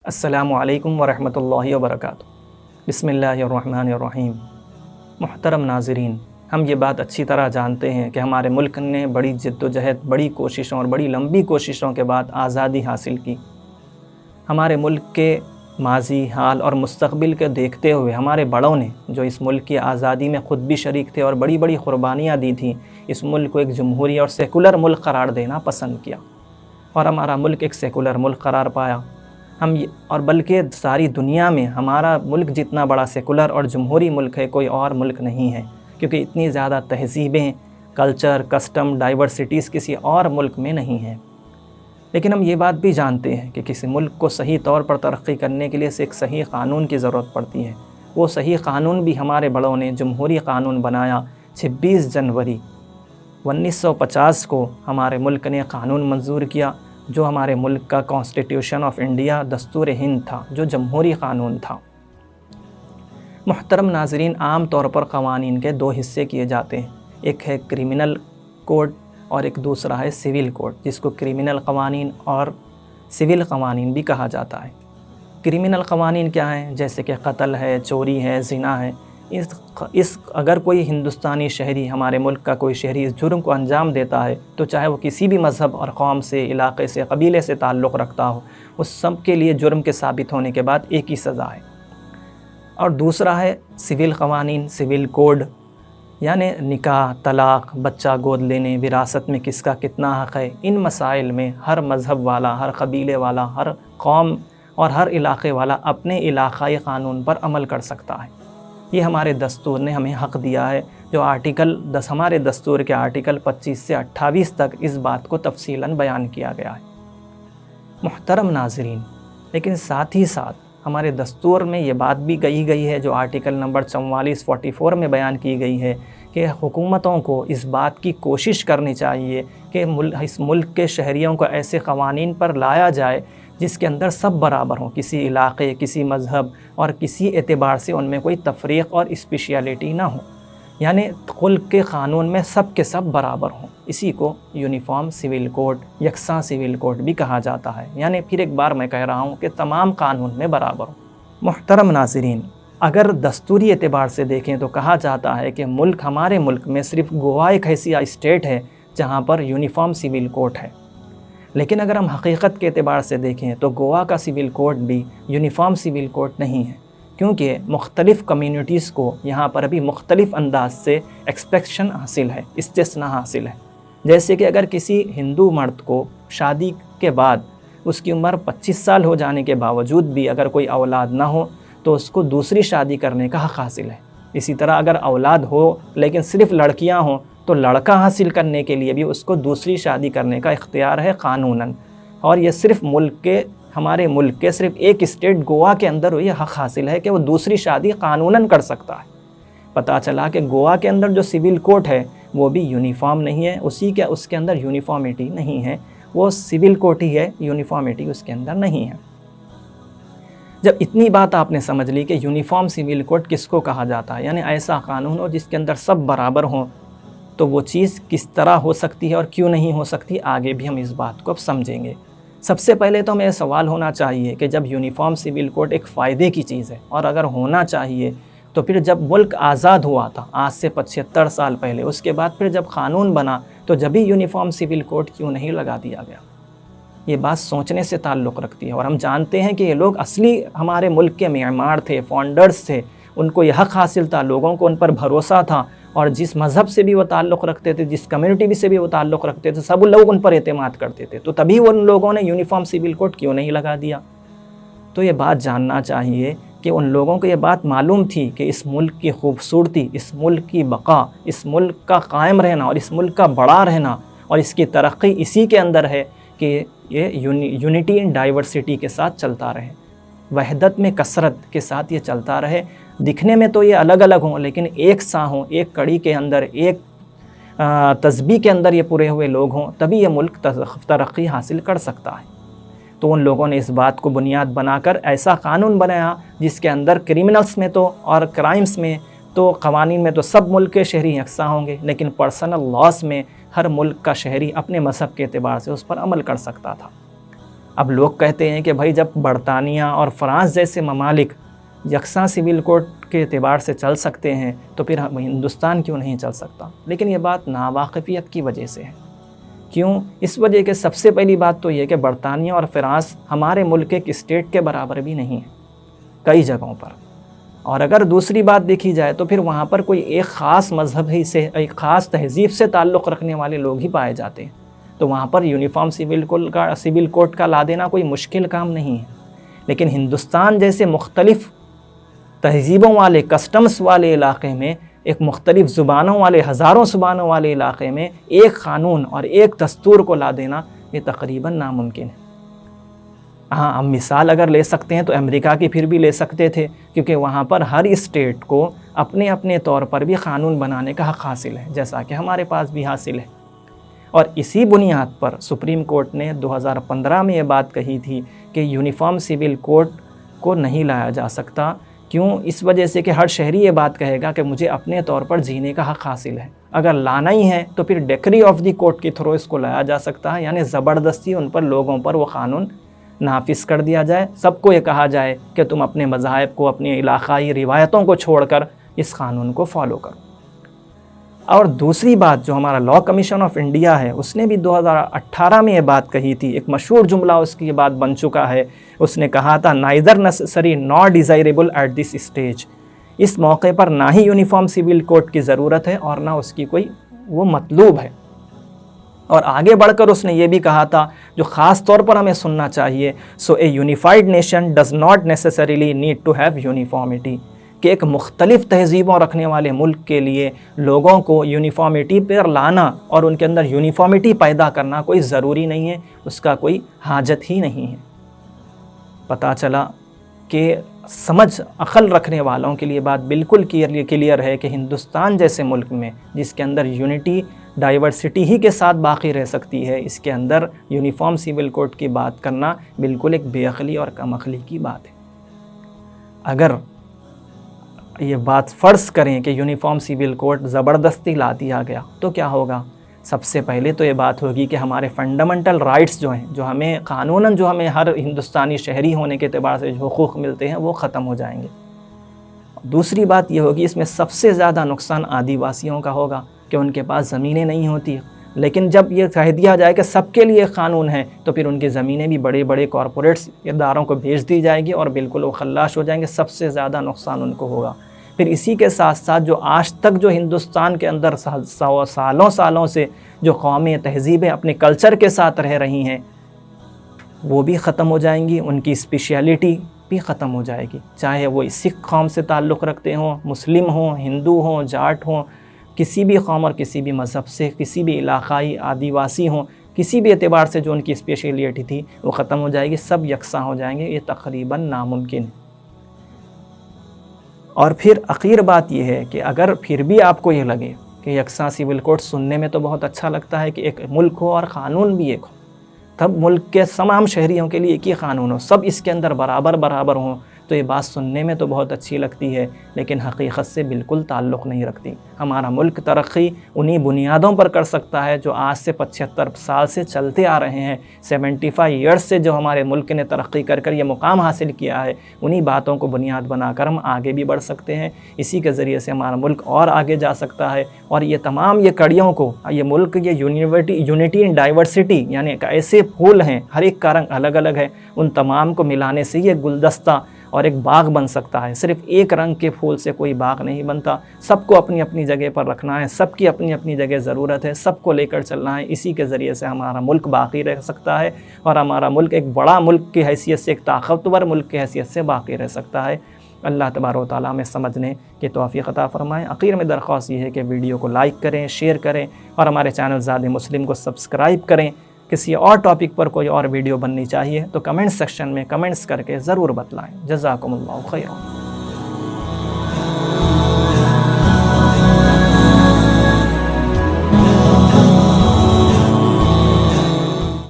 السلام علیکم ورحمۃ اللہ وبرکاتہ۔ بسم اللہ الرحمن الرحیم۔ محترم ناظرین، ہم یہ بات اچھی طرح جانتے ہیں کہ ہمارے ملک نے بڑی جد و جہد، بڑی کوششوں اور بڑی لمبی کوششوں کے بعد آزادی حاصل کی۔ ہمارے ملک کے ماضی، حال اور مستقبل کے دیکھتے ہوئے ہمارے بڑوں نے جو اس ملک کی آزادی میں خود بھی شریک تھے اور بڑی بڑی قربانیاں دی تھیں، اس ملک کو ایک جمہوری اور سیکولر ملک قرار دینا پسند کیا، اور ہمارا ملک ایک سیکولر ملک قرار پایا۔ اور بلکہ ساری دنیا میں ہمارا ملک جتنا بڑا سیکولر اور جمہوری ملک ہے، کوئی اور ملک نہیں ہے، کیونکہ اتنی زیادہ تہذیبیں، کلچر، کسٹم، ڈائیورسٹیز کسی اور ملک میں نہیں ہیں۔ لیکن ہم یہ بات بھی جانتے ہیں کہ کسی ملک کو صحیح طور پر ترقی کرنے کے لیے ایک صحیح قانون کی ضرورت پڑتی ہے۔ وہ صحیح قانون بھی ہمارے بڑوں نے جمہوری قانون بنایا۔ 26 جنوری 1950 کو ہمارے ملک نے قانون منظور کیا، جو ہمارے ملک کا کانسٹیٹیوشن آف انڈیا، دستور ہند تھا، جو جمہوری قانون تھا۔ محترم ناظرین، عام طور پر قوانین کے 2 حصے کیے جاتے ہیں، ایک ہے کرمنل کوڈ اور ایک دوسرا ہے سول کوڈ، جس کو کرمنل قوانین اور سول قوانین بھی کہا جاتا ہے۔ کرمنل قوانین کیا ہیں؟ جیسے کہ قتل ہے، چوری ہے، زنا ہے۔ اگر کوئی ہندوستانی شہری، ہمارے ملک کا کوئی شہری اس جرم کو انجام دیتا ہے، تو چاہے وہ کسی بھی مذہب اور قوم سے، علاقے سے، قبیلے سے تعلق رکھتا ہو، اس سب کے لیے جرم کے ثابت ہونے کے بعد ایک ہی سزا ہے۔ اور دوسرا ہے سول قوانین، سول کوڈ، یعنی نکاح، طلاق، بچہ گود لینے، وراثت میں کس کا کتنا حق ہے، ان مسائل میں ہر مذہب والا، ہر قبیلے والا، ہر قوم اور ہر علاقے والا اپنے علاقائی قانون پر عمل کر سکتا ہے۔ یہ ہمارے دستور نے ہمیں حق دیا ہے، جو ہمارے دستور کے آرٹیکل 25 سے 28 تک اس بات کو تفصیلاً بیان کیا گیا ہے۔ محترم ناظرین، لیکن ساتھ ہی ساتھ ہمارے دستور میں یہ بات بھی کہی گئی ہے، جو آرٹیکل نمبر 44 میں بیان کی گئی ہے، کہ حکومتوں کو اس بات کی کوشش کرنی چاہیے کہ اس ملک کے شہریوں کو ایسے قوانین پر لایا جائے جس کے اندر سب برابر ہوں، کسی علاقے، کسی مذہب اور کسی اعتبار سے ان میں کوئی تفریق اور اسپیشیلٹی نہ ہو، یعنی ملک کے قانون میں سب کے سب برابر ہوں۔ اسی کو یونیفارم سول کوڈ، یکساں سول کوڈ بھی کہا جاتا ہے، یعنی پھر ایک بار میں کہہ رہا ہوں کہ تمام قانون میں برابر ہوں۔ محترم ناظرین، اگر دستوری اعتبار سے دیکھیں تو کہا جاتا ہے کہ ہمارے ملک میں صرف گوا ایک ایسی اسٹیٹ ہے جہاں پر یونیفارم سول کوڈ ہے، لیکن اگر ہم حقیقت کے اعتبار سے دیکھیں تو گوا کا سول کوڈ بھی یونیفارم سول کوڈ نہیں ہے، کیونکہ مختلف کمیونٹیز کو یہاں پر بھی مختلف انداز سے ایکسپیکشن حاصل ہے، استثناء حاصل ہے۔ جیسے کہ اگر کسی ہندو مرد کو شادی کے بعد اس کی عمر 25 سال ہو جانے کے باوجود بھی اگر کوئی اولاد نہ ہو تو اس کو دوسری شادی کرنے کا حق حاصل ہے۔ اسی طرح اگر اولاد ہو لیکن صرف لڑکیاں ہوں تو لڑکا حاصل کرنے کے لیے بھی اس کو دوسری شادی کرنے کا اختیار ہے قانوناً، اور یہ صرف ہمارے ملک کے صرف ایک اسٹیٹ گوا کے اندر یہ حق حاصل ہے کہ وہ دوسری شادی قانوناً کر سکتا ہے۔ پتہ چلا کہ گوا کے اندر جو سول کوڈ ہے وہ بھی یونیفارم نہیں ہے، اس کے اندر یونیفارمٹی نہیں ہے، وہ سول کوڈ ہی ہے، یونیفارمٹی اس کے اندر نہیں ہے۔ جب اتنی بات آپ نے سمجھ لی کہ یونیفارم سول کوڈ کس کو کہا جاتا ہے، یعنی ایسا قانون ہو جس کے اندر سب برابر ہوں، تو وہ چیز کس طرح ہو سکتی ہے اور کیوں نہیں ہو سکتی، آگے بھی ہم اس بات کو اب سمجھیں گے۔ سب سے پہلے تو ہمیں یہ سوال ہونا چاہیے کہ جب یونیفارم سول کوڈ ایک فائدے کی چیز ہے اور اگر ہونا چاہیے تو پھر جب ملک آزاد ہوا تھا آج سے 75 سال پہلے، اس کے بعد پھر جب قانون بنا تو جبھی یونیفارم سول کوڈ کیوں نہیں لگا دیا گیا؟ یہ بات سوچنے سے تعلق رکھتی ہے، اور ہم جانتے ہیں کہ یہ لوگ اصلی ہمارے ملک کے معمار تھے، فاؤنڈرز تھے، ان کو یہ حق حاصل تھا، لوگوں کو ان پر بھروسہ تھا، اور جس مذہب سے بھی وہ تعلق رکھتے تھے، جس کمیونٹی سے بھی وہ تعلق رکھتے تھے، سب لوگ ان پر اعتماد کرتے تھے، تو تبھی ان لوگوں نے یونیفارم سول کوڈ کیوں نہیں لگا دیا؟ تو یہ بات جاننا چاہیے کہ ان لوگوں کو یہ بات معلوم تھی کہ اس ملک کی خوبصورتی، اس ملک کی بقا، اس ملک کا قائم رہنا اور اس ملک کا بڑا رہنا اور اس کی ترقی اسی کے اندر ہے کہ یہ یونٹی ان ڈائیورسٹی کے ساتھ چلتا رہے، وحدت میں کثرت کے ساتھ یہ چلتا رہے۔ دکھنے میں تو یہ الگ الگ ہوں لیکن ایک سا ہوں، ایک کڑی کے اندر، ایک تسبیح کے اندر یہ پورے ہوئے لوگ ہوں، تبھی یہ ملک ترقی حاصل کر سکتا ہے۔ تو ان لوگوں نے اس بات کو بنیاد بنا کر ایسا قانون بنایا جس کے اندر کرمنلز میں تو اور کرائمز میں تو قوانین میں تو سب ملک کے شہری یکساں ہوں گے، لیکن پرسنل لاس میں ہر ملک کا شہری اپنے مذہب کے اعتبار سے اس پر عمل کر سکتا تھا۔ اب لوگ کہتے ہیں کہ بھائی جب برطانیہ اور فرانس جیسے ممالک یکساں سول کوڈ کے اعتبار سے چل سکتے ہیں تو پھر ہندوستان کیوں نہیں چل سکتا؟ لیکن یہ بات ناواقفیت کی وجہ سے ہے۔ کیوں؟ اس وجہ کہ سب سے پہلی بات تو یہ کہ برطانیہ اور فرانس ہمارے ملک ایک اسٹیٹ کے برابر بھی نہیں ہے کئی جگہوں پر، اور اگر دوسری بات دیکھی جائے تو پھر وہاں پر کوئی ایک خاص مذہب ہی سے، ایک خاص تہذیب سے تعلق رکھنے والے لوگ ہی پائے جاتے ہیں، تو وہاں پر یونیفارم سول کوڈ کا لا دینا کوئی مشکل کام نہیں ہے۔ لیکن ہندوستان جیسے مختلف تہذیبوں والے، کسٹمز والے علاقے میں، ایک مختلف زبانوں والے، ہزاروں زبانوں والے علاقے میں ایک قانون اور ایک دستور کو لا دینا یہ تقریباً ناممکن ہے۔ ہاں، ہم مثال اگر لے سکتے ہیں تو امریکہ کی پھر بھی لے سکتے تھے، کیونکہ وہاں پر ہر اسٹیٹ کو اپنے اپنے طور پر بھی قانون بنانے کا حق حاصل ہے، جیسا کہ ہمارے پاس بھی حاصل ہے۔ اور اسی بنیاد پر سپریم کورٹ نے 2015 میں یہ بات کہی تھی کہ یونیفارم سول کوڈ کو نہیں لایا جا سکتا۔ کیوں؟ اس وجہ سے کہ ہر شہری یہ بات کہے گا کہ مجھے اپنے طور پر جینے کا حق حاصل ہے۔ اگر لانا ہی ہے تو پھر ڈیکری آف دی کورٹ کے تھرو اس کو لایا جا سکتا ہے، یعنی زبردستی ان پر، لوگوں پر وہ قانون نافذ کر دیا جائے، سب کو یہ کہا جائے کہ تم اپنے مذاہب کو، اپنی علاقائی روایتوں کو چھوڑ کر اس قانون کو فالو کرو۔ اور دوسری بات جو ہمارا لا کمیشن آف انڈیا ہے، اس نے بھی 2018 میں یہ بات کہی تھی، ایک مشہور جملہ اس کی یہ بات بن چکا ہے، اس نے کہا تھا neither necessary nor desirable at this stage، اس موقع پر نہ ہی یونیفارم سول کوڈ کی ضرورت ہے اور نہ اس کی کوئی وہ مطلوب ہے۔ اور آگے بڑھ کر اس نے یہ بھی کہا تھا جو خاص طور پر ہمیں سننا چاہیے، so a unified nation does not necessarily need to have uniformity، کہ ایک مختلف تہذیبوں رکھنے والے ملک کے لیے لوگوں کو یونیفارمٹی پر لانا اور ان کے اندر یونیفارمٹی پیدا کرنا کوئی ضروری نہیں ہے، اس کا کوئی حاجت ہی نہیں ہے۔ پتہ چلا کہ سمجھ عقل رکھنے والوں کے لیے بات بالکل کلیئر ہے کہ ہندوستان جیسے ملک میں جس کے اندر یونٹی ڈائیورسٹی ہی کے ساتھ باقی رہ سکتی ہے، اس کے اندر یونیفارم سول کوڈ کی بات کرنا بالکل ایک بے عقلی اور کم عقلی کی بات ہے۔ اگر یہ بات فرض کریں کہ یونیفارم سول کوڈ زبردستی لا دیا گیا تو کیا ہوگا؟ سب سے پہلے تو یہ بات ہوگی کہ ہمارے فنڈامنٹل رائٹس جو ہیں، جو ہمیں قانوناً، جو ہمیں ہر ہندوستانی شہری ہونے کے اعتبار سے جو حقوق ملتے ہیں وہ ختم ہو جائیں گے۔ دوسری بات یہ ہوگی، اس میں سب سے زیادہ نقصان آدیواسیوں کا ہوگا کہ ان کے پاس زمینیں نہیں ہوتی، لیکن جب یہ کہہ دیا جائے کہ سب کے لیے قانون ہے تو پھر ان کی زمینیں بھی بڑے بڑے کارپوریٹس اداروں کو بھیج دی جائے گی اور بالکل وہ خلاص ہو جائیں گے، سب سے زیادہ نقصان ان کو ہوگا۔ پھر اسی کے ساتھ ساتھ جو آج تک جو ہندوستان کے اندر سالوں سے جو قومیں، تہذیبیں اپنے کلچر کے ساتھ رہ رہی ہیں وہ بھی ختم ہو جائیں گی، ان کی اسپیشیلٹی بھی ختم ہو جائے گی، چاہے وہ سکھ قوم سے تعلق رکھتے ہوں، مسلم ہوں، ہندو ہوں، جاٹ ہوں، کسی بھی قوم اور کسی بھی مذہب سے، کسی بھی علاقائی آدیواسی ہوں، کسی بھی اعتبار سے جو ان کی اسپیشیلٹی تھی وہ ختم ہو جائے گی، سب یکساں ہو جائیں گے، یہ تقریباً ناممکن ہے۔ اور پھر اخیر بات یہ ہے کہ اگر پھر بھی آپ کو یہ لگے کہ یکساں سول کوڈ سننے میں تو بہت اچھا لگتا ہے کہ ایک ملک ہو اور قانون بھی ایک ہو، تب ملک کے تمام شہریوں کے لیے ایک ہی قانون ہو، سب اس کے اندر برابر ہوں، تو یہ بات سننے میں تو بہت اچھی لگتی ہے لیکن حقیقت سے بالکل تعلق نہیں رکھتی۔ ہمارا ملک ترقی انہی بنیادوں پر کر سکتا ہے جو آج سے 75 سال سے چلتے آ رہے ہیں، 75 ایئرز سے جو ہمارے ملک نے ترقی کر یہ مقام حاصل کیا ہے، انہی باتوں کو بنیاد بنا کر ہم آگے بھی بڑھ سکتے ہیں، اسی کے ذریعے سے ہمارا ملک اور آگے جا سکتا ہے۔ اور یہ تمام یہ کڑیوں کو، یہ ملک، یہ یونٹی ان ڈائیورسٹی، یعنی ایسے پھول ہیں، ہر ایک کا رنگ الگ الگ ہے، ان تمام کو ملانے سے یہ گلدستہ اور ایک باغ بن سکتا ہے۔ صرف ایک رنگ کے پھول سے کوئی باغ نہیں بنتا، سب کو اپنی اپنی جگہ پر رکھنا ہے، سب کی اپنی اپنی جگہ ضرورت ہے، سب کو لے کر چلنا ہے، اسی کے ذریعے سے ہمارا ملک باقی رہ سکتا ہے اور ہمارا ملک ایک بڑا ملک کی حیثیت سے، ایک طاقتور ملک کی حیثیت سے باقی رہ سکتا ہے۔ اللہ تبارک و تعالیٰ ہمیں سمجھنے کی توفیق عطا فرمائے۔ آخر میں درخواست یہ ہے کہ ویڈیو کو لائک کریں، شیئر کریں اور ہمارے چینل زاد مسلم کو سبسکرائب کریں۔ کسی اور ٹاپک پر کوئی اور ویڈیو بننی چاہیے تو کمنٹ سیکشن میں کمنٹس کر کے ضرور بتلائیں۔ جزاکم اللہ خیرا۔